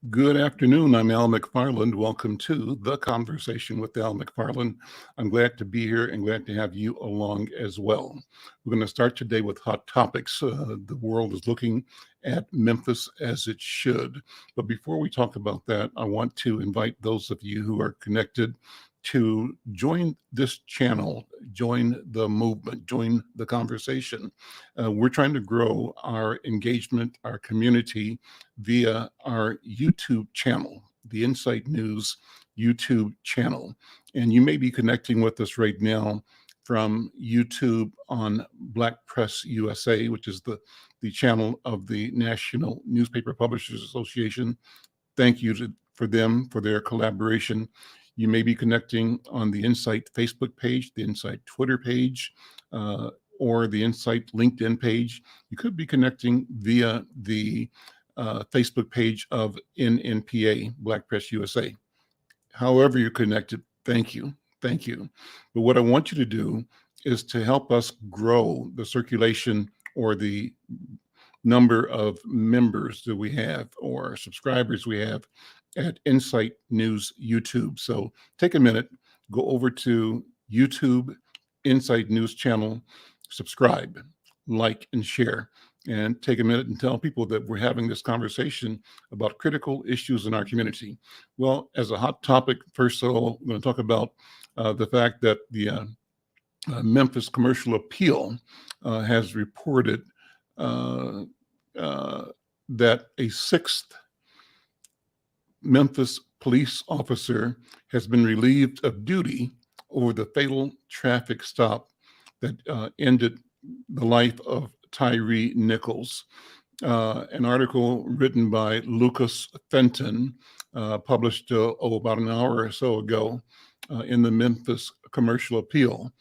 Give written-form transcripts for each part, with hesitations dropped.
Good afternoon. I'm Al McFarlane. Welcome to The Conversation with Al McFarlane. I'm glad to be here and glad to have you along as well. We're going to start today with hot topics. The world is looking at Memphis as it should. But before we talk about that, I want to invite those of you who are connected to join this channel, join the movement, join the conversation. We're trying to grow our engagement, our community via our YouTube channel, the Insight News YouTube channel. And you may be connecting with us right now from YouTube on Black Press USA, which is the channel of the National Newspaper Publishers Association. Thank you for them for their collaboration. You may be connecting on the Insight Facebook page, the Insight Twitter page, or the Insight LinkedIn page. You could be connecting via the Facebook page of NNPA, Black Press USA. However you're connected, thank you. Thank you. But what I want you to do is to help us grow the circulation or the number of members that we have or subscribers we have at Insight News YouTube. So take a minute, go over to YouTube, Insight News channel, subscribe, like, and share. And take a minute and tell people that we're having this conversation about critical issues in our community. Well, as a hot topic, first of all, I'm going to talk about the fact that the Memphis Commercial Appeal has reported that a sixth Memphis police officer has been relieved of duty over the fatal traffic stop that ended the life of Tyree Nichols. An article written by Lucas Fenton, published about an hour or so ago in the Memphis Commercial Appeal,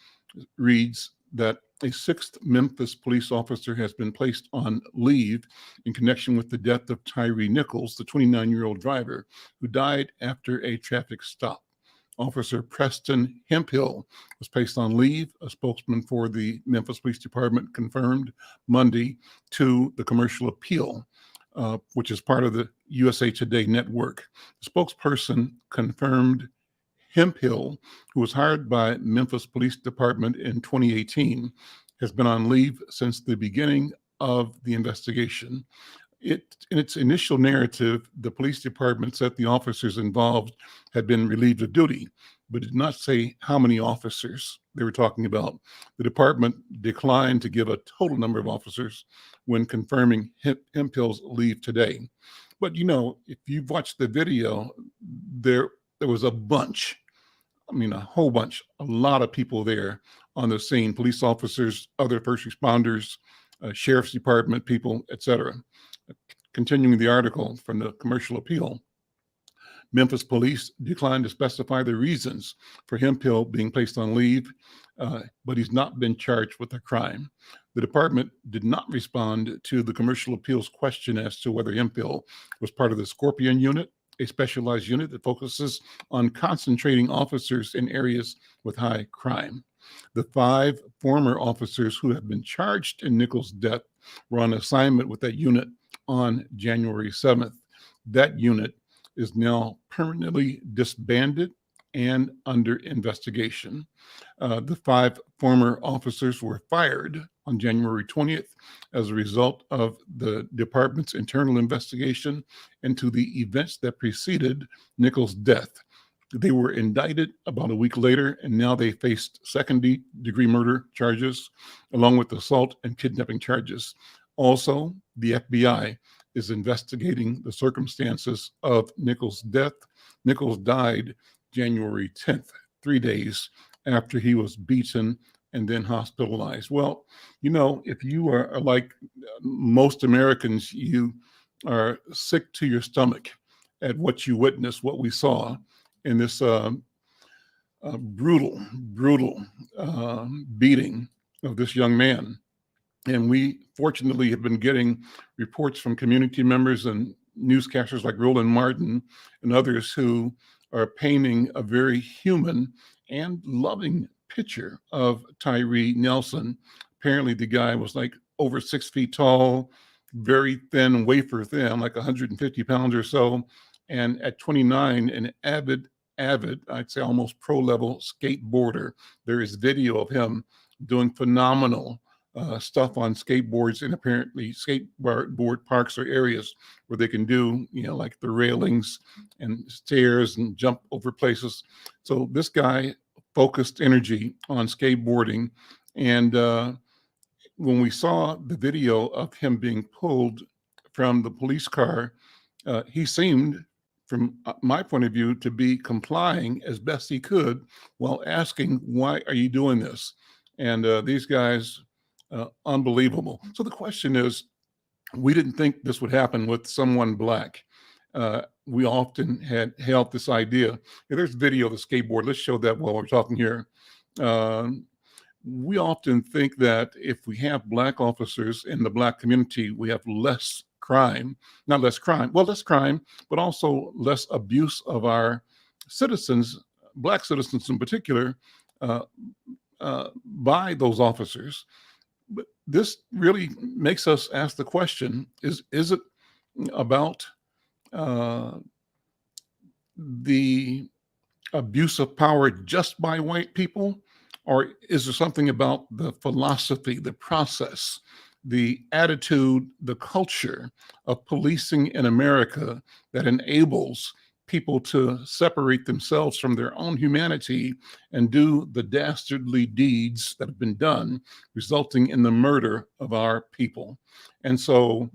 reads that a sixth Memphis police officer has been placed on leave in connection with the death of Tyree Nichols, the 29-year-old driver who died after a traffic stop. Officer Preston Hemphill was placed on leave. A spokesman for the Memphis Police Department confirmed Monday to the Commercial Appeal, which is part of the USA Today network. The spokesperson confirmed Hemphill, who was hired by Memphis Police Department in 2018, has been on leave since the beginning of the investigation. In its initial narrative, the police department said the officers involved had been relieved of duty, but did not say how many officers they were talking about. The department declined to give a total number of officers when confirming Hemphill's leave today. But if you've watched the video, there was a bunch. A whole bunch, a lot of people there on the scene, police officers, other first responders, sheriff's department people, etc. Continuing the article from the Commercial Appeal, Memphis police declined to specify the reasons for Hemphill being placed on leave, but he's not been charged with a crime. The department did not respond to the Commercial Appeal's question as to whether Hemphill was part of the Scorpion Unit, a specialized unit that focuses on concentrating officers in areas with high crime. The 5 former officers who have been charged in Nichols' death were on assignment with that unit on January 7th. That unit is now permanently disbanded and under investigation. The 5 former officers were fired on January 20th as a result of the department's internal investigation into the events that preceded Nichols' death. They were indicted about a week later, and now they faced second-degree murder charges, along with assault and kidnapping charges. Also, the FBI is investigating the circumstances of Nichols' death. Nichols died January 10th, 3 days after he was beaten and then hospitalized. Well, if you are like most Americans, you are sick to your stomach at what you witnessed, what we saw in this brutal beating of this young man. And we fortunately have been getting reports from community members and newscasters like Roland Martin and others who are painting a very human and loving picture of Tyree Nelson. Apparently the guy was like over 6 feet tall, very thin, wafer thin, like 150 pounds or so, and at 29, an avid, I'd say almost pro-level skateboarder. There is video of him doing phenomenal stuff on skateboards in apparently skateboard parks or areas where they can do, like the railings and stairs and jump over places. So this guy focused energy on skateboarding. And when we saw the video of him being pulled from the police car, he seemed, from my point of view, to be complying as best he could while asking, "Why are you doing this?" And these guys, unbelievable. So the question is, we didn't think this would happen with someone black. We often had held this idea. There's video of the skateboard. Let's show that while we're talking here. We often think that if we have black officers in the black community, we have less crime, not less crime, well, less crime, but also less abuse of our citizens, black citizens in particular, by those officers. But this really makes us ask the question, is it about the abuse of power just by white people? Or is there something about the philosophy, the process, the attitude, the culture of policing in America that enables people to separate themselves from their own humanity and do the dastardly deeds that have been done, resulting in the murder of our people? And so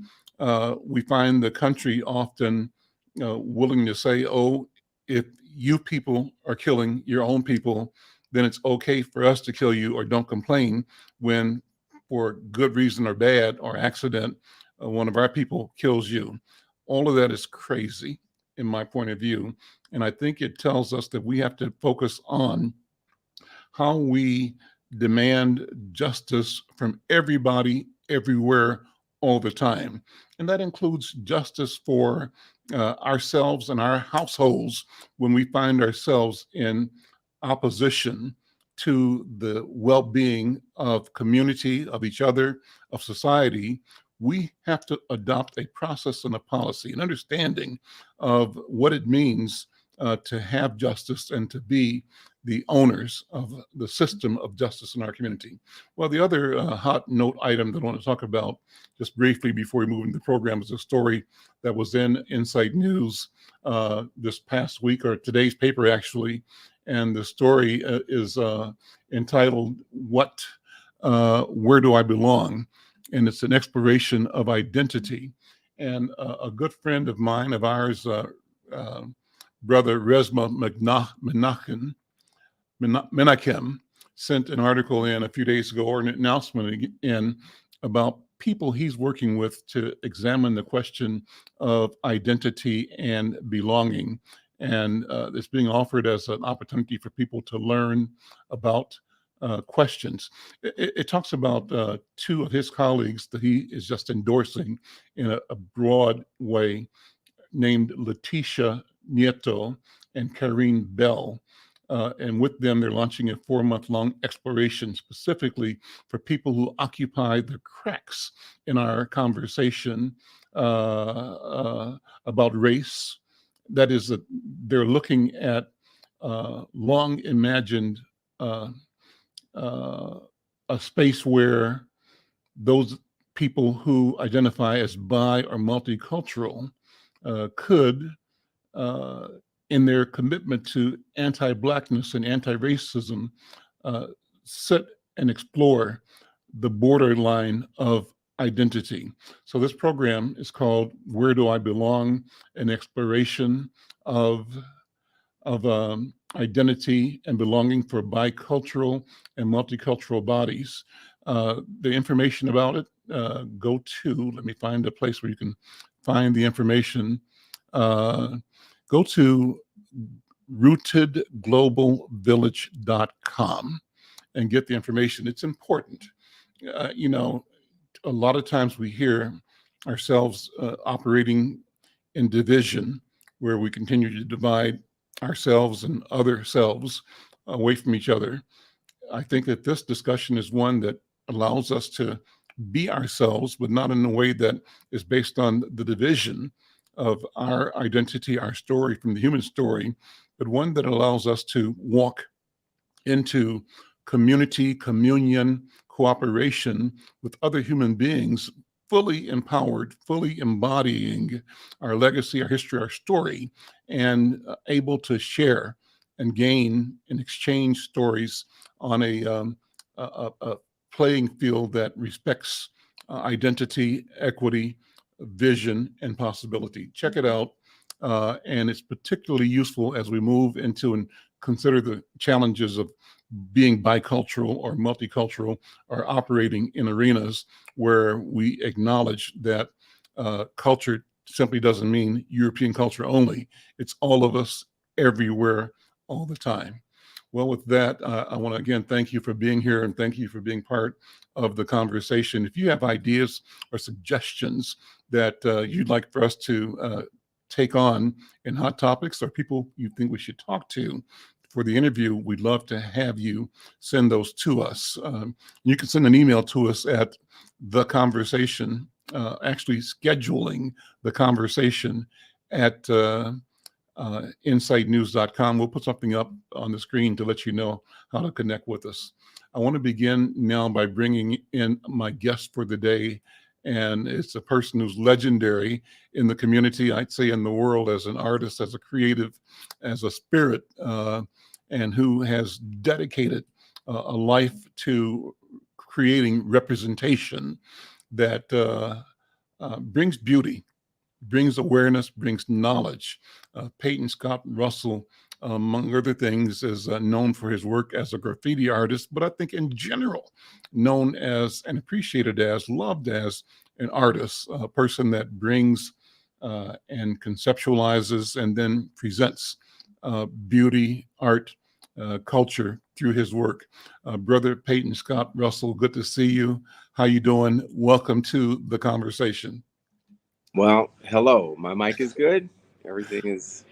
we find the country often willing to say, oh, if you people are killing your own people, then it's okay for us to kill you, or don't complain when, for good reason or bad or accident, one of our people kills you. All of that is crazy in my point of view. And I think it tells us that we have to focus on how we demand justice from everybody, everywhere, all the time. And that includes justice for ourselves and our households when we find ourselves in opposition to the well-being of community, of each other, of society. We have to adopt a process and a policy, an understanding of what it means to have justice and to be the owners of the system of justice in our community. Well, the other hot note item that I want to talk about just briefly before we move into the program is a story that was in Insight News this past week, or today's paper actually. And the story is entitled, Where Do I Belong? And it's an exploration of identity. And a good friend of mine, of ours, Brother Resma Menachem, sent an article in a few days ago, or an announcement in, about people he's working with to examine the question of identity and belonging. And it's being offered as an opportunity for people to learn about questions. It talks about two of his colleagues that he is just endorsing in a broad way, named Leticia Nieto and Karine Bell. And with them, they're launching a 4-month-long exploration specifically for people who occupy the cracks in our conversation about race. That is, that they're looking at long imagined a space where those people who identify as bi or multicultural could, in their commitment to anti-Blackness and anti-racism, sit and explore the borderline of identity. So this program is called Where Do I Belong? An exploration of identity and belonging for bicultural and multicultural bodies. The information about it, go to, let me find a place where you can find the information. Go to rootedglobalvillage.com and get the information. It's important. A lot of times we hear ourselves operating in division, where we continue to divide ourselves and other selves away from each other. I think that this discussion is one that allows us to be ourselves, but not in a way that is based on the division of our identity, our story from the human story, but one that allows us to walk into community, communion, cooperation with other human beings, fully empowered, fully embodying our legacy, our history, our story, and able to share and gain and exchange stories on a playing field that respects identity, equity, vision, and possibility. Check it out. And it's particularly useful as we move into and consider the challenges of being bicultural or multicultural, or operating in arenas where we acknowledge that culture simply doesn't mean European culture only. It's all of us, everywhere, all the time. Well, with that, I want to again thank you for being here, and thank you for being part of the conversation. If you have ideas or suggestions that you'd like for us to take on in Hot Topics, or people you think we should talk to for the interview, we'd love to have you send those to us. You can send an email to us at the conversation, actually scheduling the conversation at insightnews.com. We'll put something up on the screen to let you know how to connect with us. I want to begin now by bringing in my guest for the day. And it's a person who's legendary in the community, I'd say in the world, as an artist, as a creative, as a spirit, and who has dedicated a life to creating representation that brings beauty, brings awareness, brings knowledge. Peyton Scott Russell, among other things, is known for his work as a graffiti artist, but I think in general, known as and appreciated as, loved as an artist, a person that brings and conceptualizes and then presents beauty, art, culture through his work. Brother Peyton Scott Russell, good to see you. How you doing? Welcome to the conversation. Well, hello. My mic is good. Everything is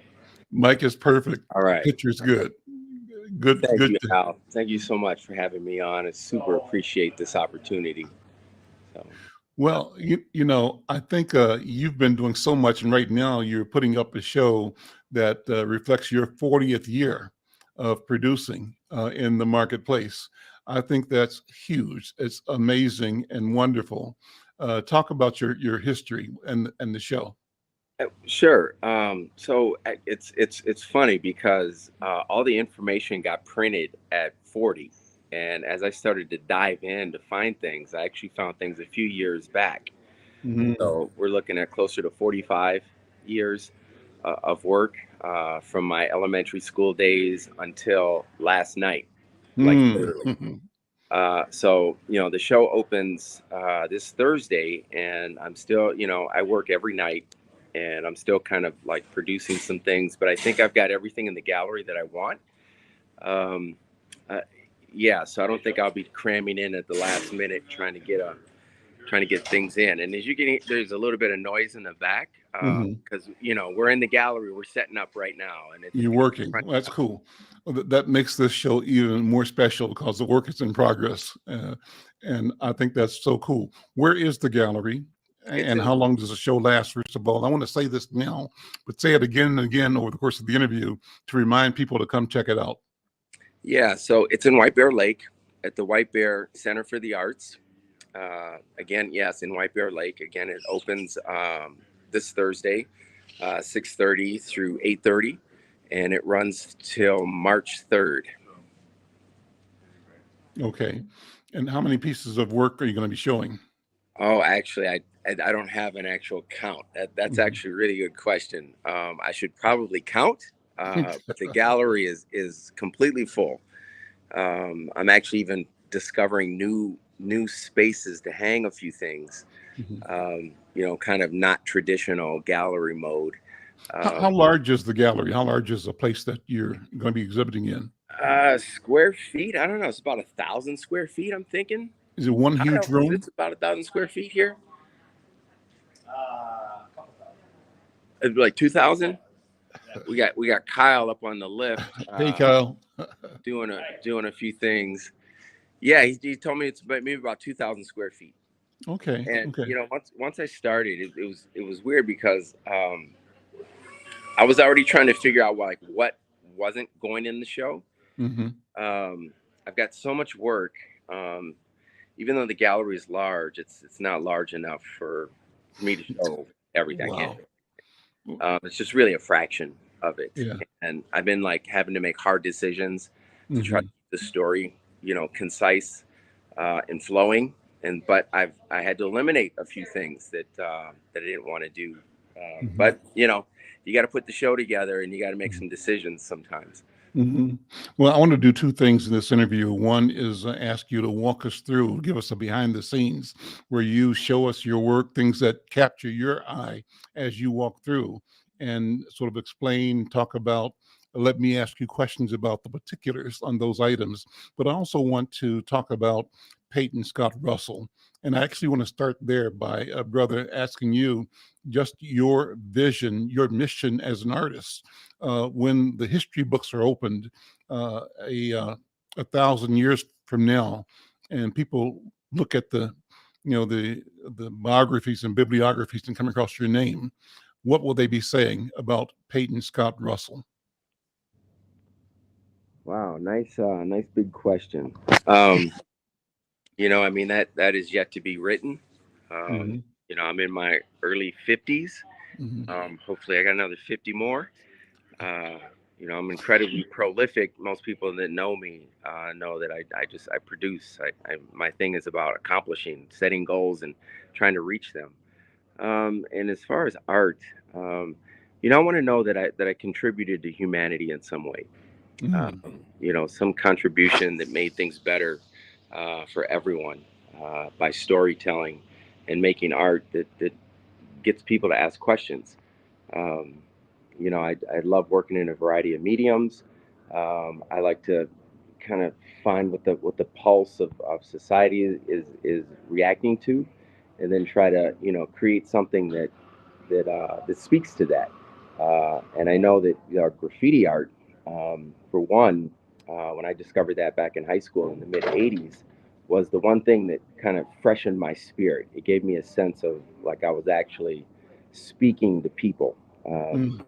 Mic is perfect. all right. Picture's good. Good. Thank Good. you, Al. Thank you so much for having me on. I super appreciate this opportunity. So, Well, I think you've been doing so much, and right now you're putting up a show that reflects your 40th year of producing in the marketplace. I think that's huge. It's amazing and wonderful. Talk about your history and the show. sure. It's funny because all the information got printed at 40, and as I started to dive in to find things, I actually found things a few years back. Mhm. So we're looking at closer to 45 years of work from my elementary school days until last night, like literally. Mm. So, the show opens this Thursday, and I'm still, I work every night, and I'm still kind of like producing some things, but I think I've got everything in the gallery that I want. Um, uh, yeah, so I don't think I'll be cramming in at the last minute trying to get things in. And as you can hear, there's a little bit of noise in the back Mhm. because we're in the gallery, we're setting up right now, and You're it's working. Well, that's cool. Well, that makes this show even more special because the work is in progress. And I think that's so cool. Where is the gallery? it's And in how long does the show last, first of all? I want to say this now, but say it again and again over the course of the interview to remind people to come check it out. Yeah, so it's in White Bear Lake at the White Bear Center for the Arts. Again, yes, in White Bear Lake. Again, it opens this Thursday, 6:30 through 8:30, and it runs till March 3rd. Okay. And how many pieces of work are you going to be showing? Oh, actually, I don't have an actual count. That's Mhm. actually a really good question. I should probably count, but the gallery is completely full. I'm actually even discovering new spaces to hang a few things. Mhm. Kind of not traditional gallery mode. How Um, large is the gallery? How large is the place that you're going to be exhibiting in? Square feet, I don't know. It's about 1,000 square feet, I'm thinking. Is it one I huge don't. Is room? it about 1,000 square feet here? It'd be like 2,000. We got Kyle up on the lift, Hey, Kyle. doing a few things. Yeah, he told me it's maybe about 2,000 square feet. Okay. And Okay. once I started, it was weird because I was already trying to figure out like what wasn't going in the show. Hmm. Um, I've got so much work. Um, Even though the gallery is large, it's not large enough for me to show everything. I can't. Wow. It's just really a fraction of it, Yeah. and I've been like having to make hard decisions to try to Hmm. keep the story, concise and flowing. But I had to eliminate a few things that I didn't want to do. Hmm. But you got to put the show together, and you got to make some decisions sometimes. Hmm. Well, I want to do two things in this interview. One is ask you to walk us through, give us a behind the scenes where you show us your work, things that capture your eye as you walk through, and sort of explain, talk about, let me ask you questions about the particulars on those items. But I also want to talk about Peyton Scott Russell. And I actually want to start there by, brother, asking you just your vision, your mission as an artist when the history books are opened a thousand years from now, and people look at the biographies and bibliographies and come across your name, what will they be saying about Peyton Scott Russell? Wow, nice big question. Um, I mean that is yet to be written. Um, Hmm. I'm in my early 50s. Hmm. Hopefully, I got another 50 more. Uh, I'm incredibly prolific. Most people that know me know that I produce. My thing is about accomplishing, setting goals, and trying to reach them. And as far as art, I want to know that I contributed to humanity in some way. Mm. Some contribution that made things better for everyone by storytelling and making art that gets people to ask questions. Um, I love working in a variety of mediums. I like to kind of find what the pulse of society is reacting to, and then try to create something that speaks to that. And I know that graffiti art, for one, when I discovered that back in high school in the mid '80s, was the one thing that kind of freshened my spirit. It gave me a sense of like I was actually speaking to people, Mm.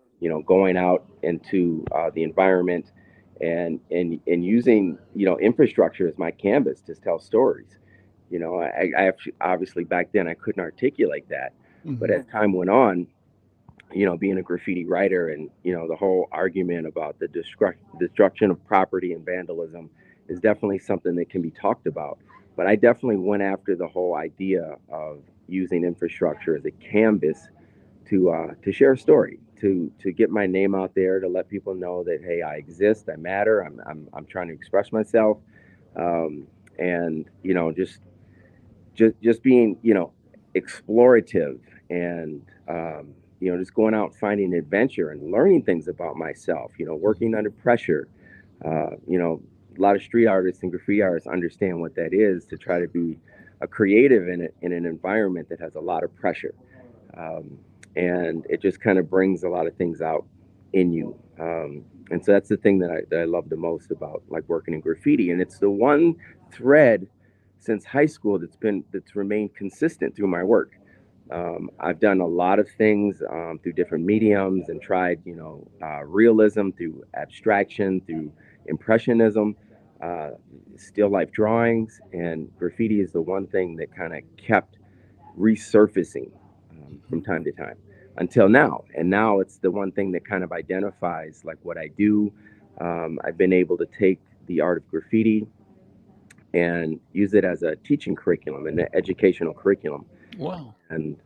going out into the environment and using infrastructure as my canvas to tell stories. I actually, obviously back then I couldn't articulate that, but Hmm. as time went on, being a graffiti writer and the whole argument about the destruction of property and vandalism is definitely something that can be talked about. But I definitely went after the whole idea of using infrastructure as a canvas to share a story, to get my name out there, to let people know that hey, I exist, I matter, I'm trying to express myself, and just being explorative and just going out finding adventure and learning things about myself, Hmm. working under pressure. A lot of street artists and graffiti artists understand what that is, to try to be a creative in an environment that has a lot of pressure. um, and it just kind of brings a lot of things out in you. And so that's the thing that I love the most about like working in graffiti, and it's the one thread since high school that's remained consistent through my work. I've done a lot of things through different mediums and tried, realism through abstraction, through impressionism, uh, still life drawings, and graffiti is the one thing that kind of kept resurfacing from time to time until now. And now it's the one thing that kind of identifies like what I do. I've been able to take the art of graffiti and use it as a teaching curriculum and an educational curriculum, Wow. and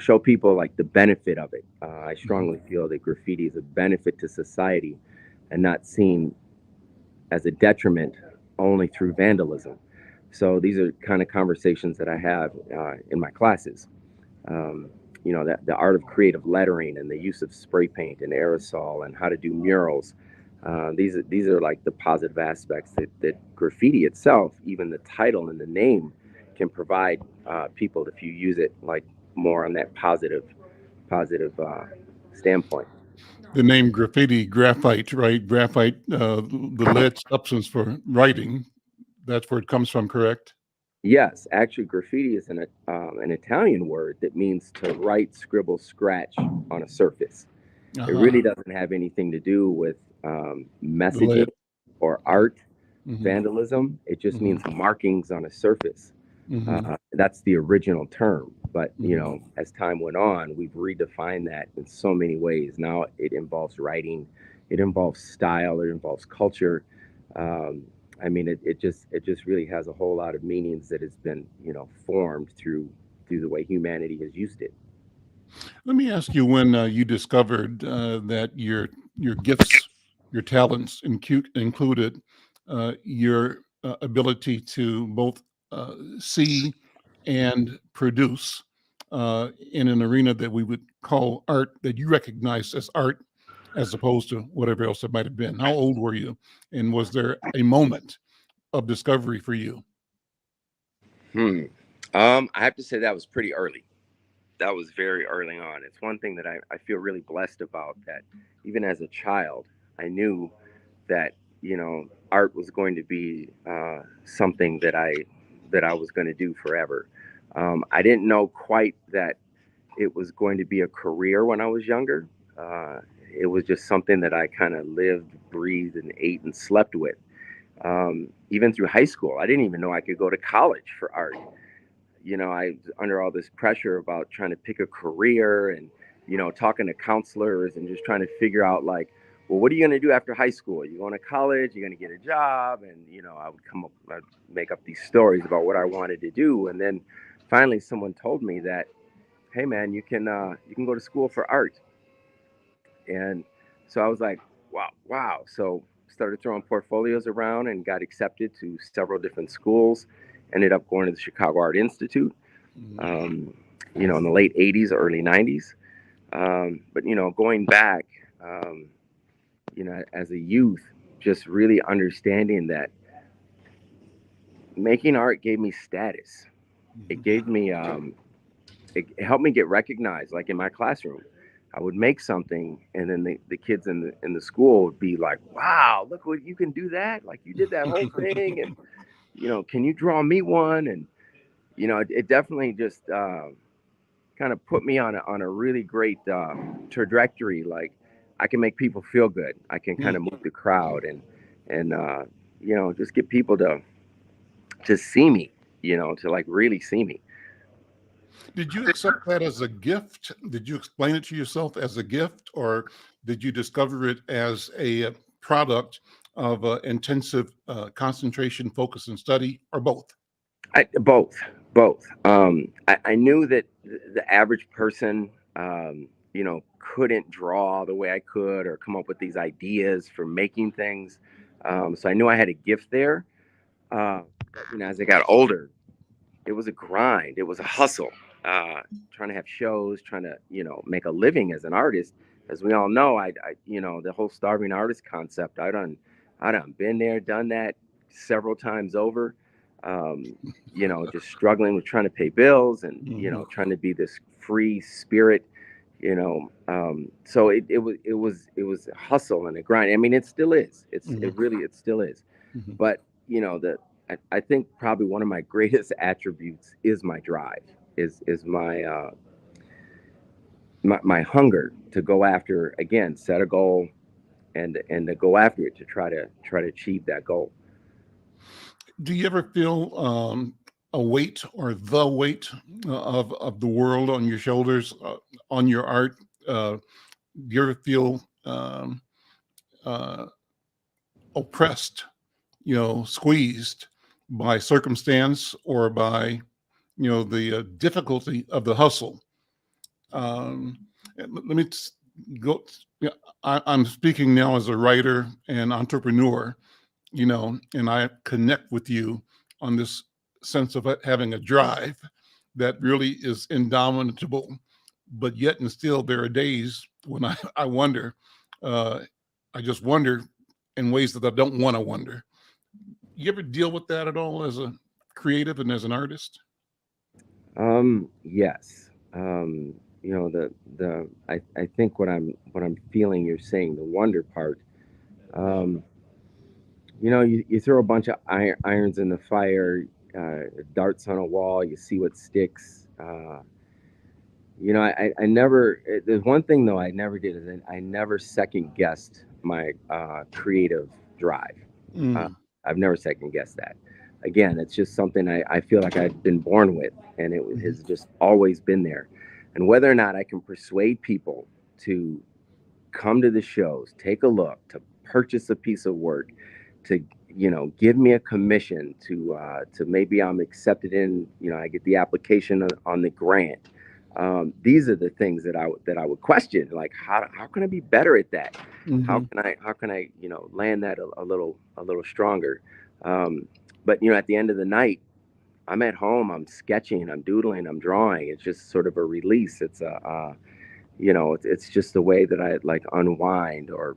show people like the benefit of it. I Hmm. strongly feel that graffiti is a benefit to society and not seen as a detriment only through vandalism. So these are kind of conversations that I have in my classes. um, that the art of creative lettering and the use of spray paint and aerosol and how to do murals. These are like the positive aspects that graffiti itself, even the title and the name, can provide people if you use it like more on that positive standpoint. The name graffiti, graphite, right? Graphite, the lead substance for writing. That's where it comes from, correct? Yes, actually, graffiti is an Italian word that means to write, scribble, scratch on a surface. It Uh-huh. really doesn't have anything to do with The lead. messaging or art, Mm-hmm. vandalism. It just Mm-hmm. means markings on a surface. Mm-hmm. That's the original term. But, Mm-hmm. as time went on, we've redefined that in so many ways. Now it involves writing, it involves style, it involves culture. Um, I mean, it just really has a whole lot of meanings that has been, formed through the way humanity has used it. Let me ask you when you discovered that your gifts, your talents included your ability to both see and produce in an arena that we would call art, that you recognize as art, as opposed to whatever else it might have been. How old were you, and was there a moment of discovery for you? Hmm. I have to say that was pretty early. That was very early on. It's one thing that I feel really blessed about, that even as a child, I knew that, art was going to be something that I was going to do forever. I didn't know quite that it was going to be a career when I was younger. Uh, it was just something that I kind of lived, breathed, and ate and slept with. Even through high school, I didn't even know I could go to college for art. I was under all this pressure about trying to pick a career, and, talking to counselors and just trying to figure out, like, well, what are you going to do after high school? You going to college? You going to get a job? And, I'd make up these stories about what I wanted to do. And then finally someone told me that, hey man, you can go to school for art. And so I was like, wow, wow. So started throwing portfolios around and got accepted to several different schools. Ended up going to the Chicago Art Institute, Mhm. um, in the late 80s, early 90s. But, going back, as a youth, just really understanding that making art gave me status. It Mhm. gave me, it helped me get recognized. Like in my classroom, I would make something, and then the kids in the school would be like, "Wow, look what you can do! That, like, you did that whole thing, and, can you draw me one?" And, it definitely just kind of put me on a really great trajectory. Like, I can make people feel good. I can kind of move the crowd, and just get people to see me. To, like, really see me. Did you accept that as a gift? Did you explain it to yourself as a gift, or did you discover it as a product of intensive concentration, focus, and study, or both? Both, both. I knew that the average person, couldn't draw the way I could, or come up with these ideas for making things. So I knew I had a gift there. But, as I got older, it was a grind. It was a hustle. Trying to have shows, trying to, make a living as an artist. As we all know, the whole starving artist concept. I done been there, done that several times over. Just struggling with trying to pay bills, and, Hmm. trying to be this free spirit. So it was a hustle and a grind. I mean, it still is. It still is. Hmm. But, I think probably one of my greatest attributes is my drive, is my hunger to go after, again, set a goal, and to go after it, to try to achieve that goal. Do you ever feel a weight, or the weight of the world on your shoulders, on your art? Do you ever feel uh, oppressed, squeezed by circumstance, or by the difficulty of the hustle? Um, let me go. Yeah, I'm speaking now as a writer and entrepreneur, and I connect with you on this sense of having a drive that really is indomitable. But yet and still, there are days when I wonder, uh, I just wonder in ways that I don't want to wonder. You ever deal with that at all as a creative and as an artist? Yes. I think what I'm feeling, you're saying the wonder part. Um, you throw a bunch of irons in the fire. darts on a wall, you see what sticks. I never, there's one thing though I never did is I never second guessed my creative drive. Uh, Mm, I've never second guessed that. Again, it's just something I feel like I've been born with, and it mhm, has just always been there. And whether or not I can persuade people to come to the shows, take a look, to purchase a piece of work, to give me a commission, to maybe I'm accepted in, I get the application on the grant. These are the things that I would question, like how can I be better at that? How mhm, can I land that a little stronger? But at the end of the night, I'm at home, I'm sketching, I'm doodling, I'm drawing. It's just sort of a release. It's it's just the way that I like unwind, or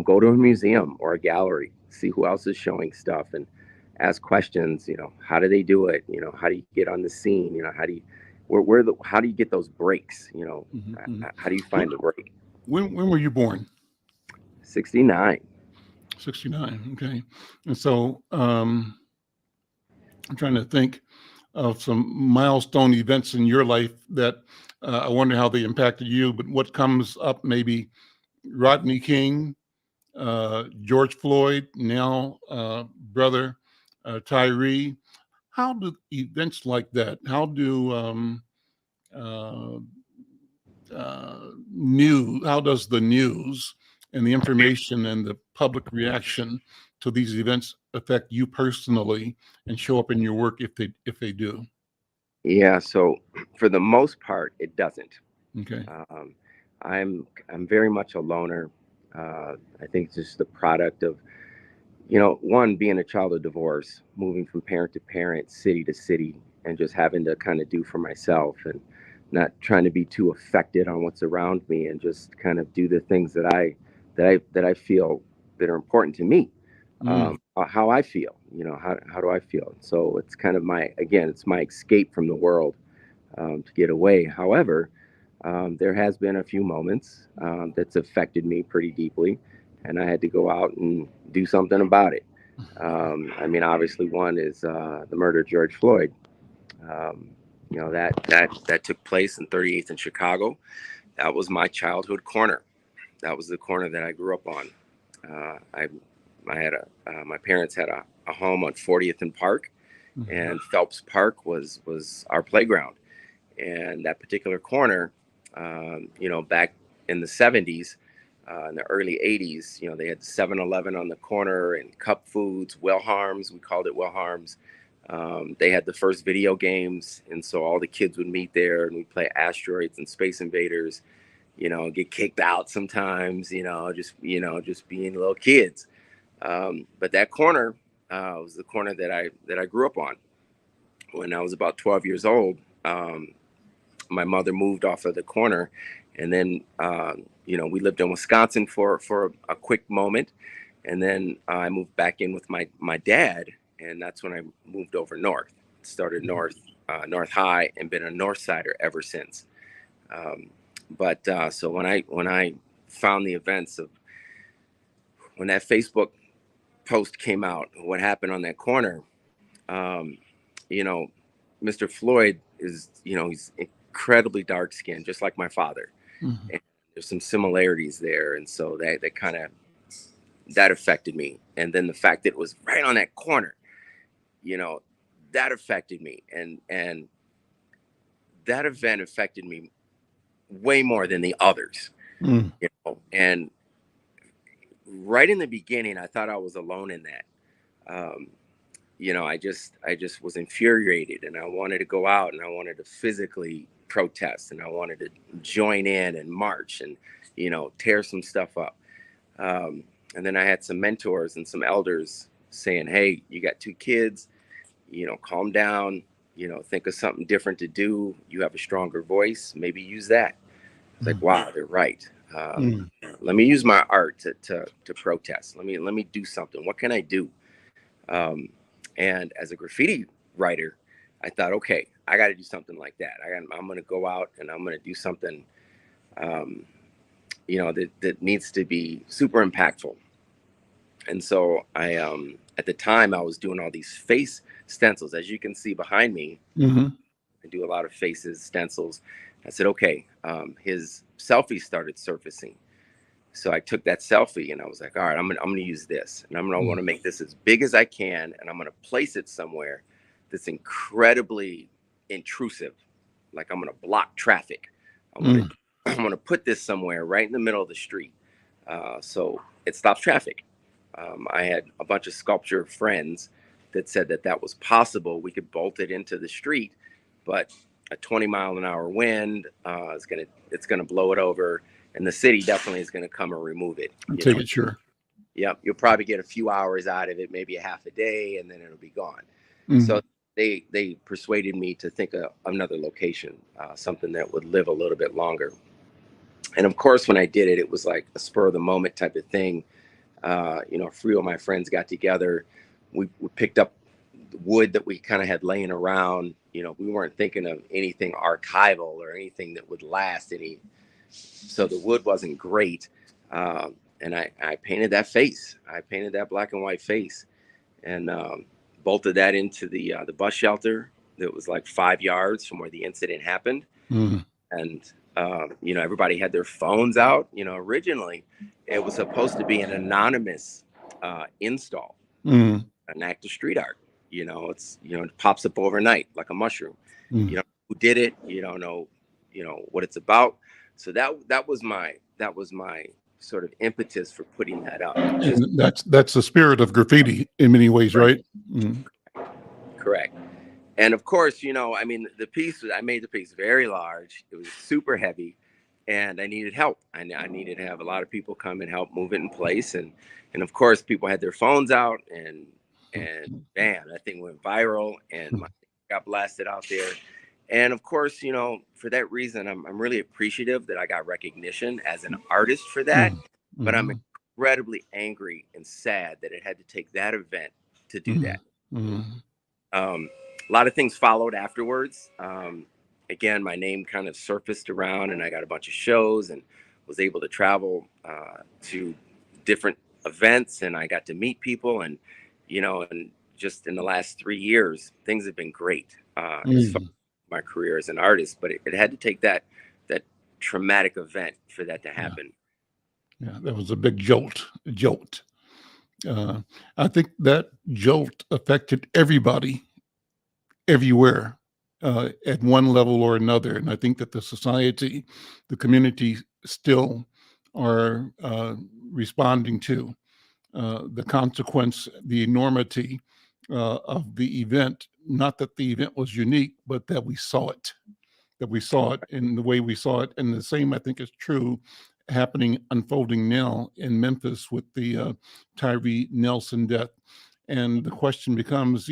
go to a museum or a gallery, see who else is showing stuff, and ask questions. How do they do it? How do you get on the scene? How do you get those breaks? mhm, mhm. How do you When, find the break? when were you born? 69. 69. Okay. And so I'm trying to think of some milestone events in your life that I wonder how they impacted you, but what comes up maybe Rodney King, George Floyd, now brother Tyree. How do events like that, how do uh, how does the news and the information and the public reaction to these events affect you personally and show up in your work if they do? Yeah. So for the most part, it doesn't. Okay. Um, I'm very much a loner. I think it's just the product of one, being a child of divorce, moving from parent to parent, city to city, and just having to kind of do for myself, and not trying to be too affected on what's around me, and just kind of do the things that I feel that are important to me. Mm, How I feel, how do I feel? So it's kind of it's my escape from the world, to get away. However, there has been a few moments that's affected me pretty deeply, and I had to go out and do something about it. I mean, obviously, one is the murder of George Floyd. That took place in 38th in Chicago. That was my childhood corner. That was the corner that I grew up on. My parents had a home on 40th and Park, mhm, and Phelps Park was our playground. And that particular corner, back in the 70s, in the early 80s, they had 7-Eleven on the corner, and Cup Foods, Wilharms, we called it Wilharms. They had the first video games, and so all the kids would meet there, and we'd play Asteroids and Space Invaders, get kicked out sometimes, just being little kids. But that corner was the corner that I grew up on. When I was about 12 years old, my mother moved off of the corner, and then we lived in Wisconsin for a quick moment, and then I moved back in with my dad, and that's when I moved over north. Started mhm, North High, and been a North Sider ever since. But so when I found the events of when that Facebook post came out, what happened on that corner, um, you know, Mr. Floyd is, he's incredibly dark skinned, just like my father. mhm, And there's some similarities there. And so that kind of, that affected me. And then the fact that it was right on that corner, you know, that affected me. And that event affected me way more than the others, mm, and right in the beginning, I thought I was alone in that. Um, I just was infuriated, and I wanted to go out, and I wanted to physically protest, and I wanted to join in and march, and tear some stuff up. And then I had some mentors and some elders saying, "Hey, you got two kids, calm down, think of something different to do. You have a stronger voice, maybe use that." I was like, mm, "Wow, they're right. Um, mm, Let me use my art to protest. Let me do something. What can I do?" Um, and as a graffiti writer, I thought, okay, I got to do something like that. I'm going to go out, and I'm going to do something, um, that needs to be super impactful. And so at the time I was doing all these face stencils. As you can see behind me, Mm-hmm. I do a lot of faces, stencils. I said, okay, his selfie started surfacing. So I took that selfie and I was like, all right, I'm gonna use this, and I'm gonna want to make this as big as I can, and I'm gonna place it somewhere that's incredibly intrusive. Like I'm gonna block traffic. I'm gonna Mm. I'm gonna put this somewhere right in the middle of the street, so it stops traffic. I had a bunch of sculpture friends that said that that was possible. We could bolt it into the street, but a 20-mile-an-hour wind it's gonna blow it over, and the city definitely is gonna come and remove it. You Take know, it, sure. yep, you'll probably get a few hours out of it, maybe a half a day, and then it'll be gone. Mm. So they persuaded me to think of another location, something that would live a little bit longer. And of course, when I did it, it was like a spur of the moment type of thing. A few of my friends got together. We picked up wood that we kind of had laying around. We weren't thinking of anything archival or anything that would last any. So the wood wasn't great. And I painted that face. I painted that black and white face, and bolted that into the bus shelter that was like 5 yards from where the incident happened. Mm. And everybody had their phones out. Originally it was supposed to be an anonymous install, Mm. an act of street art. It pops up overnight like a mushroom. Mm. You know who did it. You don't know, what it's about. So that was my sort of impetus for putting that up. Just And that's the spirit of graffiti in many ways, right, right? Mm. correct. And of course, I mean, I made the piece very large. It was super heavy, and I needed help. I needed to have a lot of people come and help move it in place. And of course, people had their phones out, and bam, that thing went viral, and got blasted out there. And of course, for that reason, I'm really appreciative that I got recognition as an artist for that. Mm. But I'm Mm. incredibly angry and sad that it had to take that event to do Mm. that. Mm. A lot of things followed afterwards. Again, my name kind of surfaced around, and I got a bunch of shows and was able to travel to different events, and I got to meet people, and just in the last 3 years, things have been great as far Mm. as my career as an artist. But it had to take that traumatic event for that to Yeah, happen. yeah, that was a big jolt. Uh, I think that jolt affected everybody everywhere at one level or another. And I think that the society, the community still are responding to the consequence, the enormity of the event. Not that the event was unique, but that we saw it in the way we saw it. And the same, I think, is true happening, unfolding now in Memphis with the Tyree Nelson death. And the question becomes,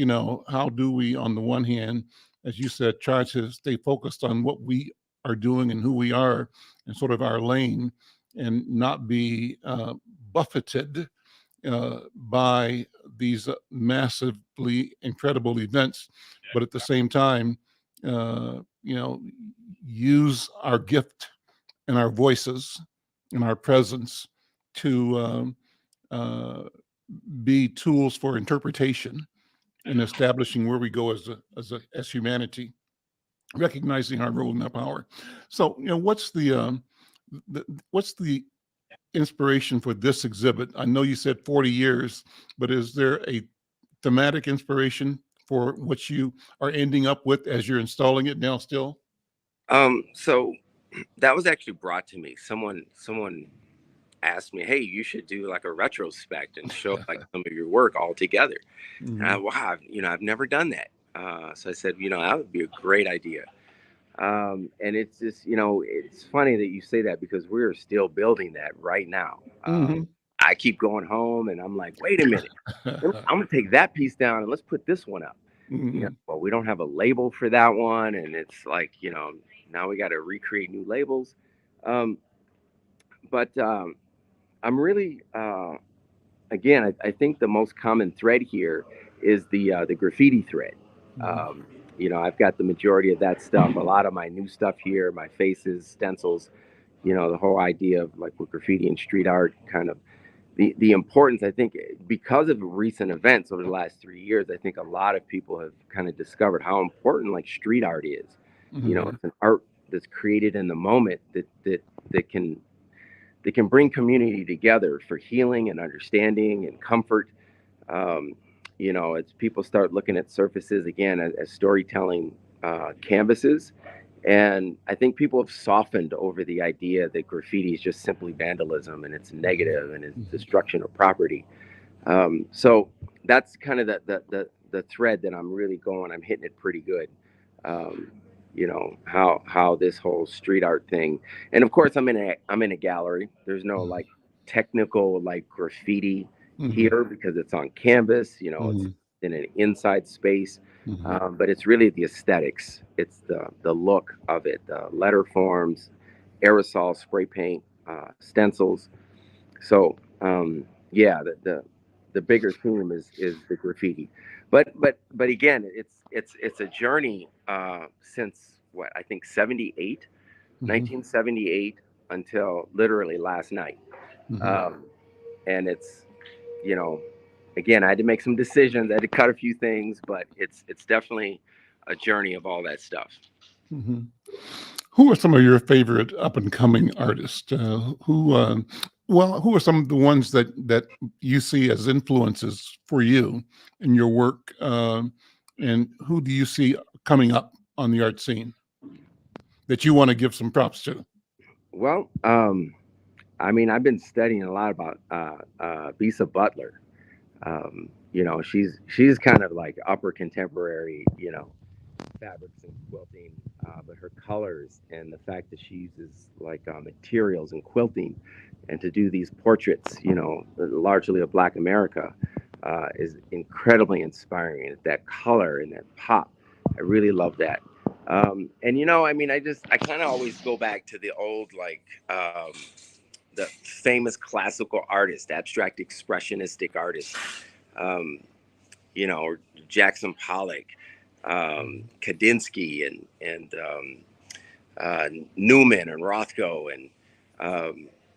how do we, on the one hand, as you said, try to stay focused on what we are doing and who we are and sort of our lane and not be buffeted by these massively incredible events, but at the same time, use our gift and our voices and our presence to uh, be tools for interpretation and establishing where we go as humanity, recognizing our role and our power. So, what's the inspiration for this exhibit? I know you said 40 years, but is there a thematic inspiration for what you are ending up with as you're installing it now still? So that was actually brought to me. Someone asked me, "Hey, you should do like a retrospect and show like some of your work all together." And Mhm. I've never done that. So I said, that would be a great idea. And it's just, it's funny that you say that because we're still building that right now. Mhm. I keep going home and I'm like, wait a minute, I'm gonna take that piece down and let's put this one up. Mhm. Well, we don't have a label for that one, and it's like, now we got to recreate new labels. Um, but I'm really, again, I think the most common thread here is the graffiti thread. Mhm. Um, I've got the majority of that stuff. A lot of my new stuff here, my faces, stencils. The whole idea of like with graffiti and street art, kind of the importance, I think, because of recent events over the last 3 years, I think a lot of people have kind of discovered how important like street art is. Hmm. It's an art that's created in the moment that can bring community together for healing and understanding and comfort. Um, as people start looking at surfaces again as storytelling canvases. And I think people have softened over the idea that graffiti is just simply vandalism and it's negative and it's destruction of property. So that's kind of the thread that I'm really going. I'm hitting it pretty good. Um, how this whole street art thing, and of course I'm in a gallery. There's no like technical like graffiti Hmm. here because it's on canvas. It's Hmm. in an inside space, Hmm. but it's really the aesthetics. It's the look of it, the letter forms, aerosol spray paint, stencils. So yeah, the bigger theme is the graffiti, but again, it's a journey since what I think 78, Hmm. 1978 until literally last night, Hmm. um, and it's you know again I had to make some decisions, I had to cut a few things, but it's definitely a journey of all that stuff. Hmm. Who are some of your favorite up and coming artists? Who are some of the ones that you see as influences for you in your work? And who do you see coming up on the art scene that you want to give some props to? Well, I mean, I've been studying a lot about Bisa Butler. She's kind of like upper contemporary, fabrics and quilting, but her colors and the fact that she uses like materials and quilting, and to do these portraits, largely of Black America, is incredibly inspiring. That color and that pop, I really love that. And I mean, I kind of always go back to the old like. The famous classical artist, abstract expressionistic artist, um, Jackson Pollock, Kandinsky, and Newman and Rothko, and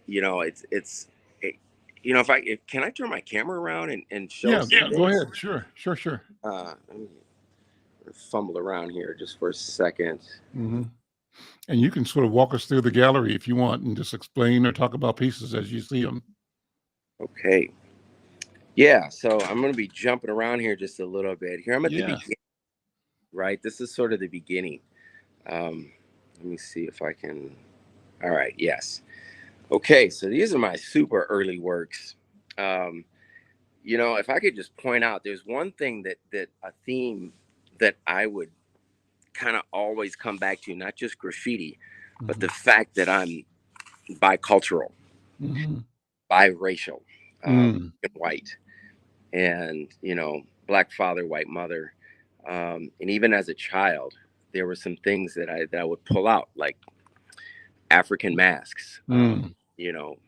it's it, can I turn my camera around and show Yeah, some go things? ahead. Sure, sure, sure. Let me fumble around here just for a second. Hmm. And you can sort of walk us through the gallery if you want, and just explain or talk about pieces as you see them. Okay. Yeah, so I'm going to be jumping around here just a little bit. Here I'm at the Yeah. beginning, right? This is sort of the beginning. Let me see if I can. All right, yes. Okay, so these are my super early works. Um, if I could just point out, there's one thing that a theme that I would kind of always come back to, not just graffiti, but Hmm. the fact that I'm bicultural, Hmm. biracial, Mm. and white, and Black father, white mother, and even as a child, there were some things that I would pull out, like African masks, Mm. you know,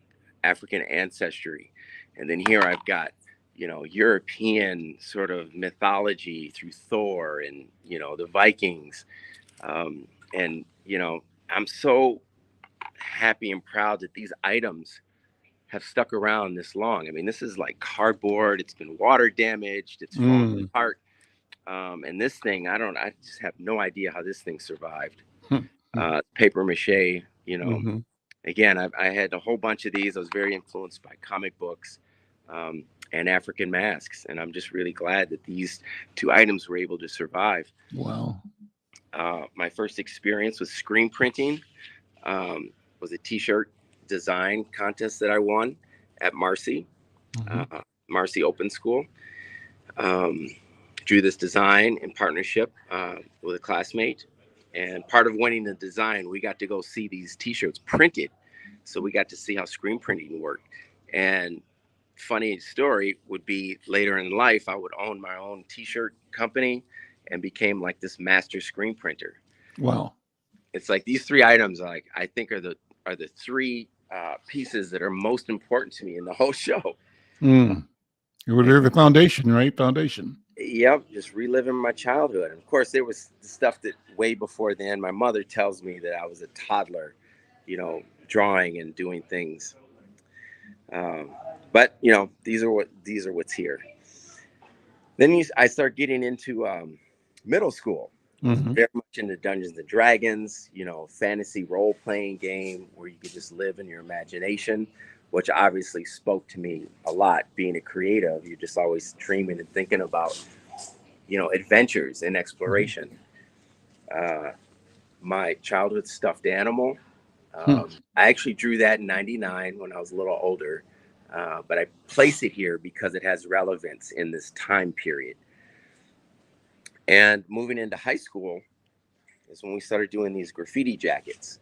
African ancestry. And then here I've got, European sort of mythology through Thor and, the Vikings. Um, and, I'm so happy and proud that these items have stuck around this long. I mean, this is like cardboard, it's been water damaged, it's fallen Mm. apart. And this thing, I just have no idea how this thing survived. Paper mache, Mm-hmm. again, I had a whole bunch of these. I was very influenced by comic books, and African masks, and I'm just really glad that these two items were able to survive. Wow. My first experience with screen printing was a T-shirt design contest that I won at Marcy, Hmm. uh, Marcy Open School. Um, Drew this design in partnership with a classmate. And part of winning the design, we got to go see these T-shirts printed. So we got to see how screen printing worked. And funny story would be later in life, I would own my own T-shirt company and became like this master screen printer. Wow. It's like these three items, like I think are the three pieces that are most important to me in the whole show. Mm. Well, they're the foundation, right? Foundation. Yep, just reliving my childhood. And of course, there was stuff that way before then. My mother tells me that I was a toddler, drawing and doing things. Um, But these are what's here. Then I start getting into middle school. I was Mm-hmm. very much into Dungeons and Dragons, fantasy role playing game where you could just live in your imagination, which obviously spoke to me a lot. Being a creative, you're just always dreaming and thinking about, adventures and exploration. Uh, my childhood stuffed animal, Hmm. I actually drew that in '99 when I was a little older, but I place it here because it has relevance in this time period. And moving into high school is when we started doing these graffiti jackets.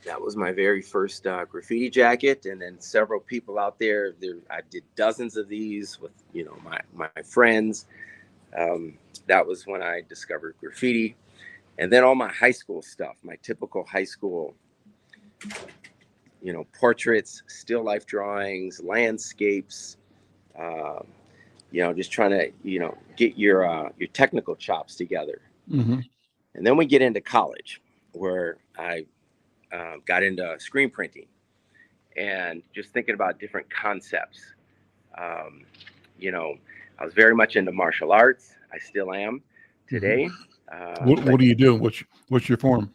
That was my very first graffiti jacket, and then several people out there. I did dozens of these with my friends. That was when I discovered graffiti, and then all my high school stuff, my typical high school, portraits, still life drawings, landscapes. Um, just trying to get your technical chops together. Mm-hmm. And then we get into college, where I got into screen printing and just thinking about different concepts. Um, I was very much into martial arts. I still am Mm-hmm. today. What But do you do? What's your form?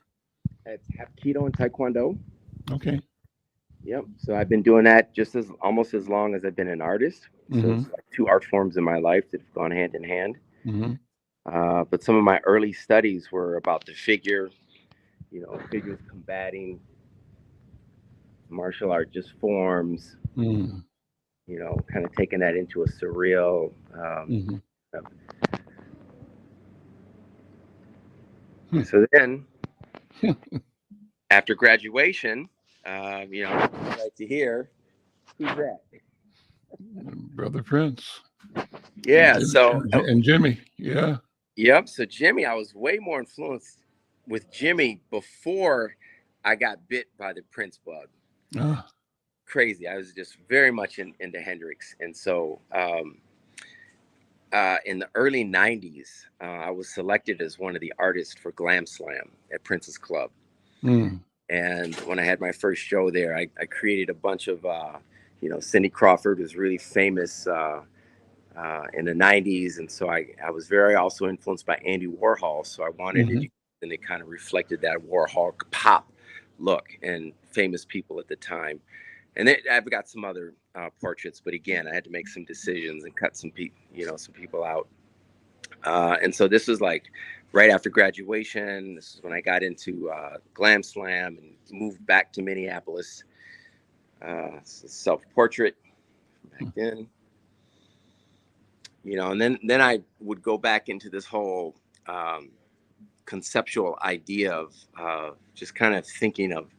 it's Hapkido and Taekwondo. Okay. Yep. So I've been doing that just as almost as long as I've been an artist. So Mm-hmm. it's like two art forms in my life that have gone hand in hand. Mm-hmm. But some of my early studies were about the figure, figures combating, martial art just forms, Mm-hmm. kind of taking that into a surreal. Mm-hmm. So then, after graduation, like to hear who's that? Brother Prince and Yeah. So, Jimmy. Yeah. yep. So Jimmy, I was way more influenced with Jimmy before I got bit by the Prince bug. Ah. Crazy. I was just very much into Hendrix, and so in the early '90s, I was selected as one of the artists for Glam Slam at Prince's Club. Mm. And when I had my first show there, I created a bunch of, Cindy Crawford was really famous in the '90s, and so I was very also influenced by Andy Warhol. So I wanted Mm-hmm. it, and it kind of reflected that Warhol pop look and famous people at the time. And then I've got some other portraits, but again, I had to make some decisions and cut some people out. And so this was like right after graduation. This is when I got into Glam Slam and moved back to Minneapolis. Self-portrait back then, and then I would go back into this whole conceptual idea of just kind of thinking of,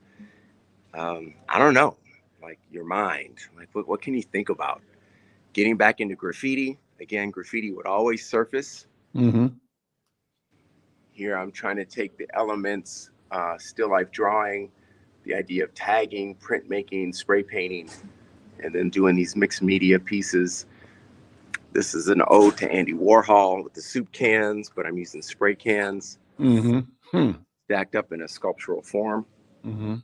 I don't know, like your mind, like what can you think about? Getting back into graffiti. Again, graffiti would always surface. Mm-hmm. Here I'm trying to take the elements, still life drawing, the idea of tagging, printmaking, spray painting, and then doing these mixed media pieces. This is an ode to Andy Warhol with the soup cans, but I'm using spray cans Mm-hmm. Hmm. stacked up in a sculptural form. Mm-hmm.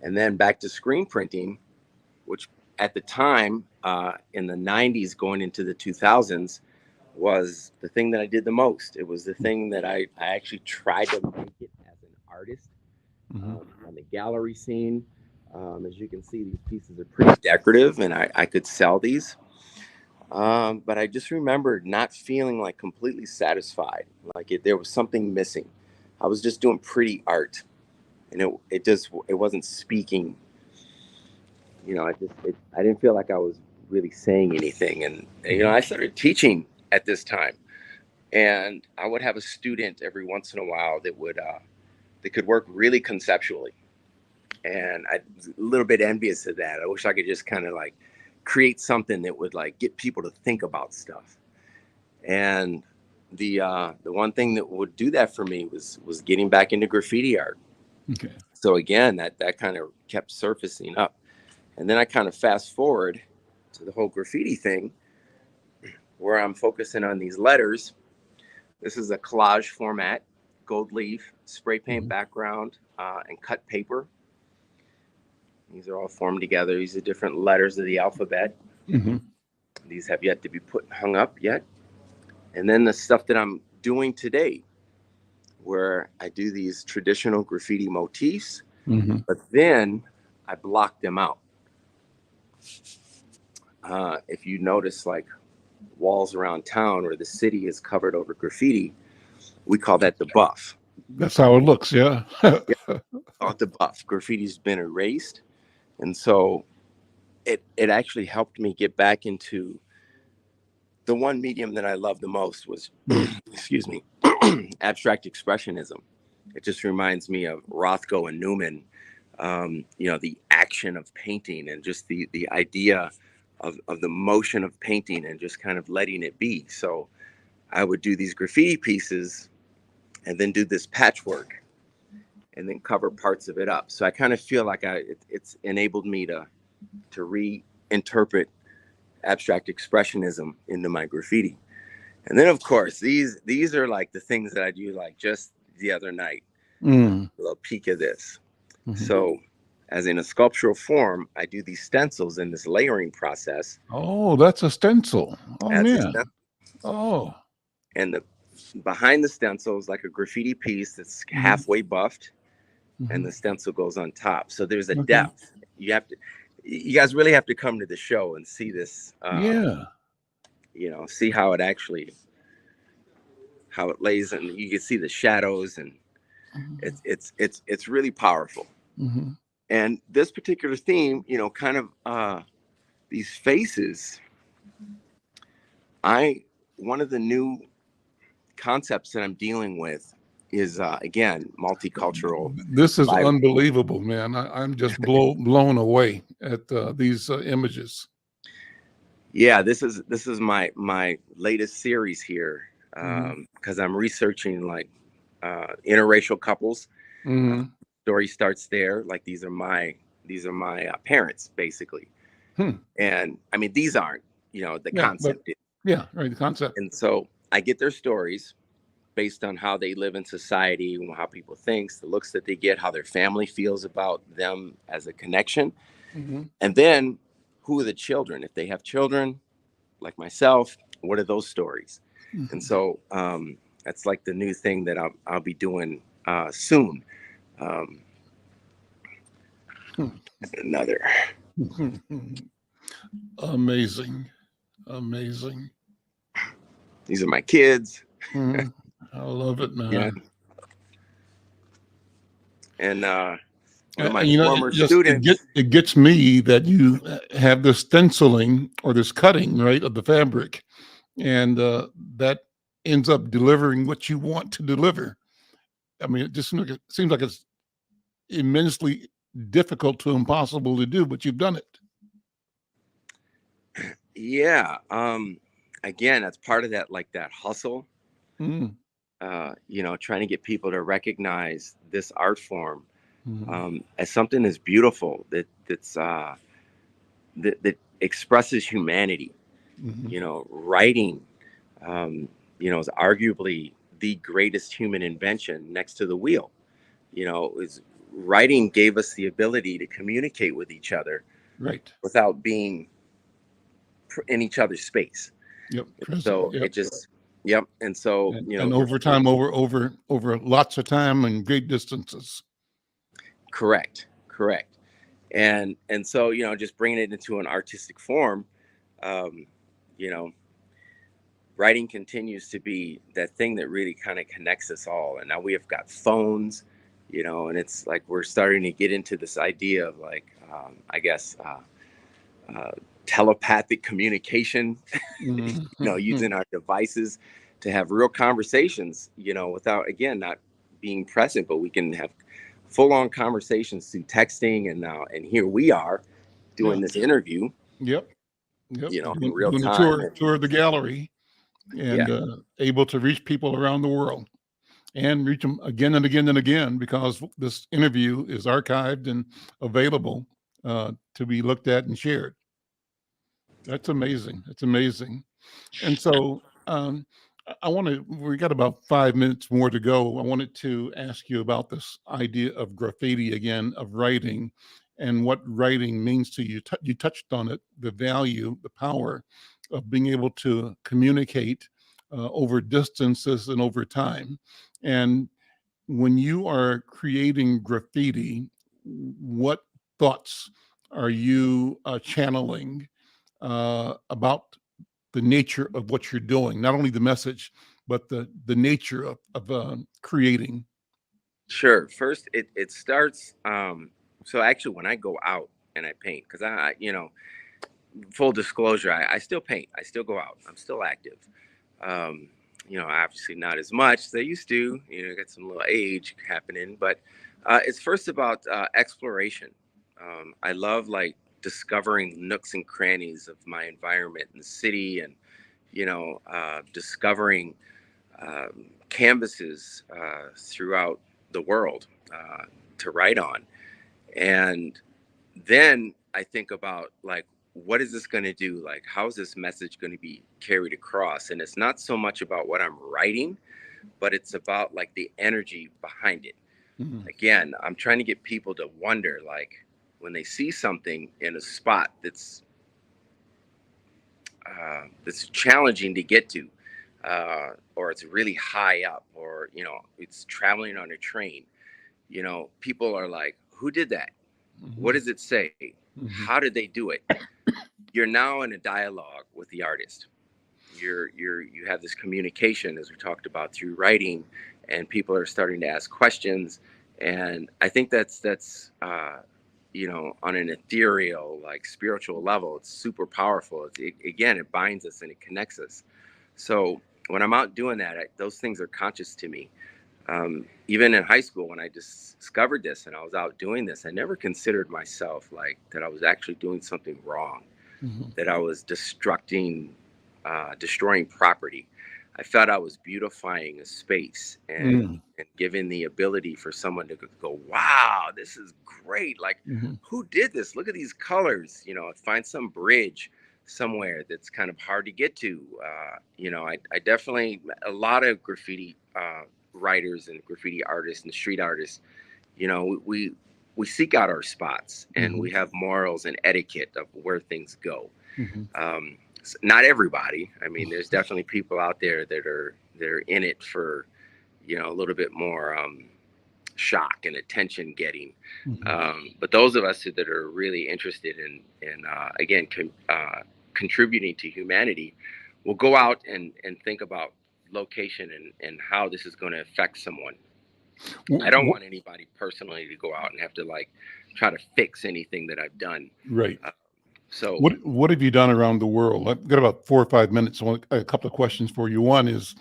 And then back to screen printing, which at the time in the '90s going into the 2000s was the thing that I did the most. It was the thing that I actually tried to make it as an artist Mm-hmm. on the gallery scene. As you can see, these pieces are pretty decorative, and I could sell these. But I just remembered not feeling like completely satisfied, like there was something missing. I was just doing pretty art, and it wasn't speaking. I didn't feel like I was really saying anything, and I started teaching at this time, and I would have a student every once in a while that could work really conceptually, and I was a little bit envious of that. I wish I could just kind of like create something that would like get people to think about stuff. And the one thing that would do that for me was getting back into graffiti art. Okay. So again, that kind of kept surfacing up, and then I kind of fast forward to the whole graffiti thing, where I'm focusing on these letters. This is a collage format, gold leaf, spray paint Mm-hmm. background, and cut paper. These are all formed together. These are different letters of the alphabet. Mm-hmm. These have yet to be hung up yet. And then the stuff that I'm doing today, where I do these traditional graffiti motifs, Mm-hmm. but then I block them out. If you notice, like walls around town or the city is covered over graffiti, we call that the buff. That's how it looks. Yeah. Yeah, the buff. Graffiti's been erased. And so it actually helped me get back into the one medium that I love the most was, excuse me, abstract expressionism. It just reminds me of Rothko and Newman, the action of painting and just the idea of the motion of painting and just kind of letting it be. So I would do these graffiti pieces and then do this patchwork and then cover parts of it up. So I kind of feel like it's enabled me to reinterpret abstract expressionism into my graffiti. And then of course these are like the things that I do like just the other night. A little peek of this. Mm-hmm. So as in a sculptural form, I do these stencils in this layering process. Oh, that's a stencil. Oh, man. Oh. And behind the stencil is like a graffiti piece that's halfway buffed, and the stencil goes on top. So there's a depth. You guys really have to come to the show and see this. See how it lays, and you can see the shadows, and it's really powerful. Mm-hmm. And this particular theme, kind of these faces. One of the new concepts that I'm dealing with is again multicultural. This is unbelievable, man. I'm just blown away at these images. Yeah, this is my latest series here, because I'm researching like interracial couples. Story starts there. Like these are my parents basically, and I mean these aren't the concept. The concept. And so I get their stories based on how they live in society, how people think, the looks that they get, how their family feels about them as a connection. And then who are the children? If they have children like myself, what are those stories? And so that's like the new thing that I'll be doing soon. Another. Amazing. These are my kids. I love it, man. Yeah. And my former students. It gets me that you have this stenciling or this cutting, right, of the fabric, and that ends up delivering what you want to deliver. I mean, it just seems like it's immensely difficult to impossible to do, but you've done it. Yeah. Again, that's part of that, like that hustle. Trying to get people to recognize this art form as something that's beautiful, that expresses humanity. Writing, is arguably the greatest human invention next to the wheel. Writing gave us the ability to communicate with each other, right, without being in each other's space. Yep. So it just. Yep. And so, and over time, over lots of time and great distances. Correct. And so, just bringing it into an artistic form, writing continues to be that thing that really kind of connects us all. And now we have got phones, and it's like we're starting to get into this idea of like, telepathic communication, using our devices to have real conversations, without, again, not being present, but we can have full-on conversations through texting. And here we are doing this interview. Yep. In real time. Tour of the gallery, and able to reach people around the world and reach them again and again and again, because this interview is archived and available to be looked at and shared. That's amazing. It's amazing. And so we got about 5 minutes more to go. I wanted to ask you about this idea of graffiti again, of writing, and what writing means to you. You touched on it, the value, the power of being able to communicate over distances and over time. And when you are creating graffiti, what thoughts are you channeling about the nature of what you're doing? Not only the message, but the nature of creating. Sure. First, it starts. So actually, when I go out and I paint, because full disclosure, I still paint. I still go out. I'm still active. Um, Obviously not as much as I used to. Got some little age happening, but it's first about exploration. I love like discovering nooks and crannies of my environment in the city, and discovering canvases throughout the world to write on. And then I think about like, what is this going to do? Like, how is this message going to be carried across? And it's not so much about what I'm writing, but it's about like the energy behind it. Mhm. Again, I'm trying to get people to wonder, like, when they see something in a spot that's challenging to get to, or it's really high up, or it's traveling on a train. People are like, "Who did that? What Mhm. does it say? Mhm. How did they do it?" You're now in a dialogue with the artist. You have this communication, as we talked about, through writing, and people are starting to ask questions. And I think that's on an ethereal, like spiritual level, it's super powerful. Again, it binds us and it connects us. So when I'm out doing that, those things are conscious to me. Even in high school, when I discovered this and I was out doing this, I never considered myself like that I was actually doing something wrong, Mhm. that I was destroying property. I felt I was beautifying a space, and Mm. giving the ability for someone to go, "Wow, this is great! Like, Mhm. who did this? Look at these colors." Find some bridge somewhere that's kind of hard to get to. I definitely, a lot of graffiti writers and graffiti artists and street artists, we seek out our spots, and Mhm. we have morals and etiquette of where things go. Mhm. Not everybody. I mean, there's definitely people out there that are in it for a little bit more shock and attention getting. Mhm. But those of us that are really interested in again contributing to humanity will go out and think about location and how this is going to affect someone. I don't W- want anybody personally to go out and have to like try to fix anything that I've done. Right. Uh, so What have you done around the world? I've got about 4 or 5 minutes. So a couple of questions for you. One is,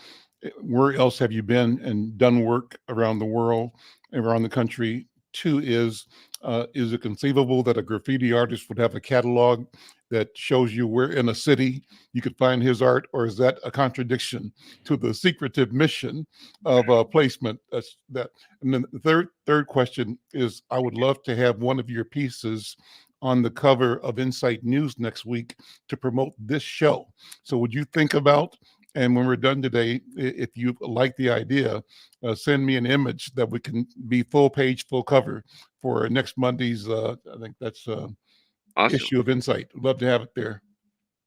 where else have you been and done work around the world, around the country? Two is it conceivable that a graffiti artist would have a catalog that shows you where in a city you could find his art, or is that a contradiction to the secretive mission of placement? That's that. And then the third question is, I would love to have one of your pieces on the cover of Insight News next week to promote this show. So would you think about, and when we're done today, if you like the idea, send me an image that we can be full page, full cover for next Monday's, I think that's awesome. issue of Insight. Love to have it there.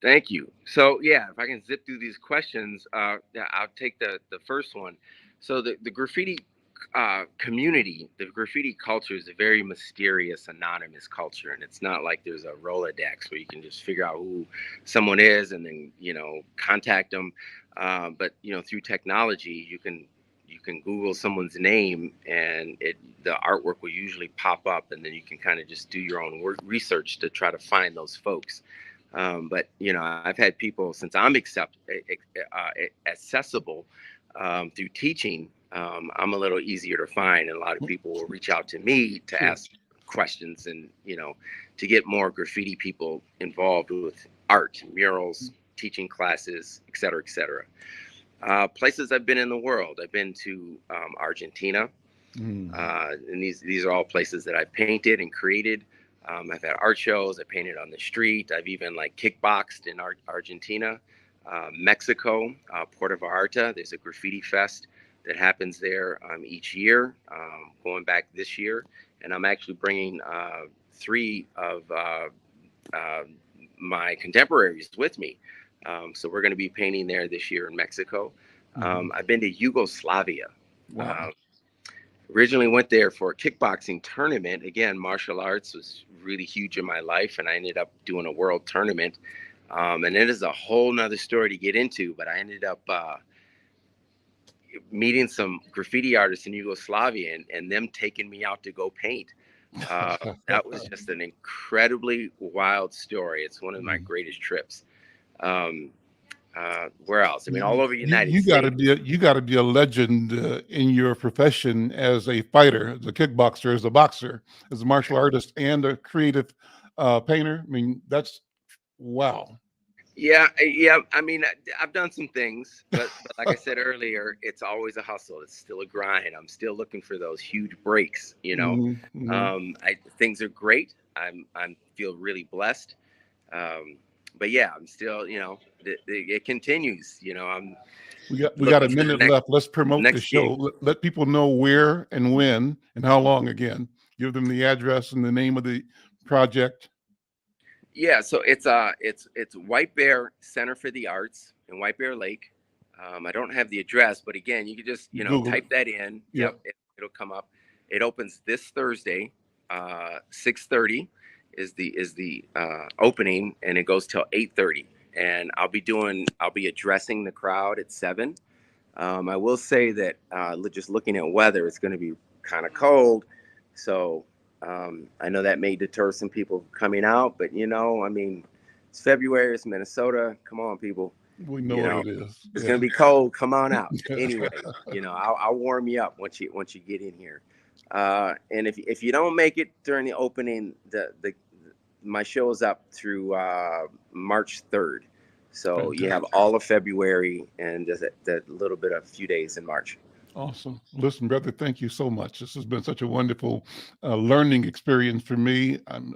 Thank you. So yeah, if I can zip through these questions, yeah, I'll take the first one. So the graffiti community, the graffiti culture is a very mysterious, anonymous culture, and it's not like there's a Rolodex where you can just figure out who someone is and then contact them. But through technology, you can Google someone's name, and the artwork will usually pop up, and then you can kind of just do your own research to try to find those folks. But I've had people, since I'm accessible through teaching. I'm a little easier to find, and a lot of people will reach out to me to Sure. ask questions, and to get more graffiti people involved with art, murals, teaching classes, et cetera, et cetera. Places I've been in the world. I've been to Argentina, Mm. and these are all places that I painted and created. I've had art shows. I painted on the street. I've even like kickboxed in Argentina, Mexico, Puerto Vallarta. There's a graffiti fest that happens there each year. Going back this year, and I'm actually bringing 3 of my contemporaries with me. So we're going to be painting there this year in Mexico. I've been to Yugoslavia. Wow. Originally went there for a kickboxing tournament. Again, martial arts was really huge in my life, and I ended up doing a world tournament. And it is a whole nother story to get into, but I ended up meeting some graffiti artists in Yugoslavia and them taking me out to go paint. That was just an incredibly wild story. It's one of my greatest trips. Where else? I mean, all over the United States. You got to be a legend in your profession as a fighter, as a kickboxer, as a boxer, as a martial artist, and a creative painter. I mean, that's wow. Yeah. I mean, I've done some things, but like I said earlier, it's always a hustle. It's still a grind. I'm still looking for those huge breaks. Things are great. I'm feel really blessed. But yeah, I'm still, it continues. We got looking a for the minute left. Let's promote the next gig. show. Let people know where and when and how long. Again, give them the address and the name of the project. Yeah, so it's White Bear Center for the Arts in White Bear Lake. I don't have the address, but again, you can just Google type that in. Yep. It'll come up. It opens this Thursday, 6:30 is the opening, and it goes till 8:30. And I'll be addressing the crowd at 7. I will say that just looking at weather, it's going to be kind of cold, so. I know that may deter some people coming out, but I mean, it's February, it's Minnesota. Come on, people. We know what it is. It's gonna be cold. Come on out. Anyway, I'll warm you up once you get in here. And if you don't make it during the opening, my show is up through March 3rd. So Fantastic. You have all of February and just a few days in March. Awesome. Listen, brother, thank you so much. This has been such a wonderful learning experience for me. I'm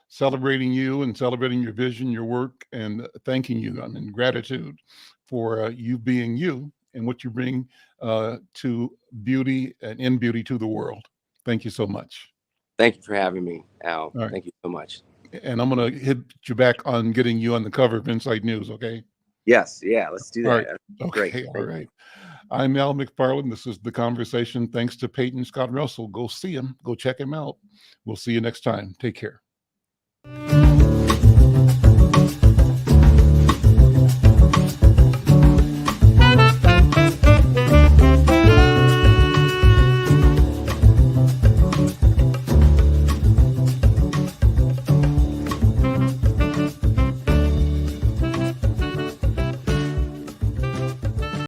celebrating you and celebrating your vision, your work, and thanking you. I'm in gratitude for you being you and what you bring to beauty and in beauty to the world. Thank you so much. Thank you for having me, Al. All right. Thank you so much. And I'm going to hit you back on getting you on the cover of Inside News, okay? Yes. Yeah, let's do that. All right. Great. Okay. All right. I'm Al McFarlane. This is The Conversation. Thanks to Peyton Scott Russell. Go see him. Go check him out. We'll see you next time. Take care.